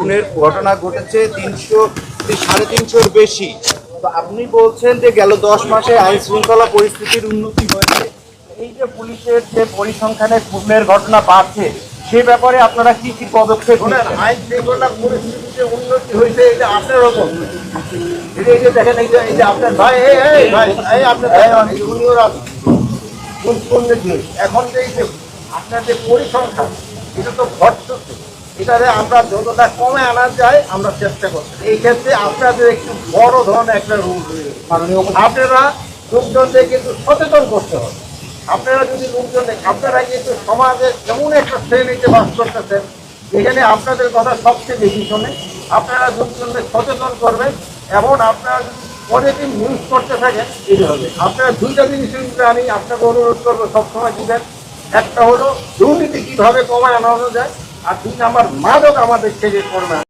খুনের ঘটনা ঘটেছে 300-350-র বেশি। তো আপনি বলছেন যে গেল 10 মাসে আইন শৃঙ্খলা পরিস্থিতির উন্নতি হয়েছে। এই যে পুলিশের যে পরিসংখ্যানে খুনের ঘটনা বাড়ছে, সে ব্যাপারে আপনারা কি কি পদক্ষেপ নেন? আইন শৃঙ্খলা পরিস্থিতিতে উন্নতি হয়েছে, এটা আপনার ওপর। এই যে দেখেন, এই যে আপনার ভাই, আপনার এখন যে এই যে আপনার যে পরিসংখ্যান, এটা তো ঘটছে। এটারে আমরা যতটা কমে আনা যায় আমরা চেষ্টা করছি। এই ক্ষেত্রে আপনাদের একটু বড় ধরনের একটা রুল আপনারা লোকজনদের কিন্তু সচেতন করতে হবে। আপনারা যদি লোকজনদের, আপনারা কিন্তু সমাজে এমন একটা শ্রেণীতে বাস করতেছেন যেখানে আপনাদের কথা সবচেয়ে বেশি শোনে। আপনারা লোকজনদের সচেতন করবেন এবং আপনারা যদি পজিটিভ নিউজ করতে থাকেন, এই হবে। আপনারা দুইটা জিনিস আমি আপনাকে অনুরোধ করবো সবসময় দিবেন। একটা হলো দুর্নীতি কীভাবে কমায় আনানো যায়, আর 2 নাম্বার মাদক আমাদের থেকে করবে।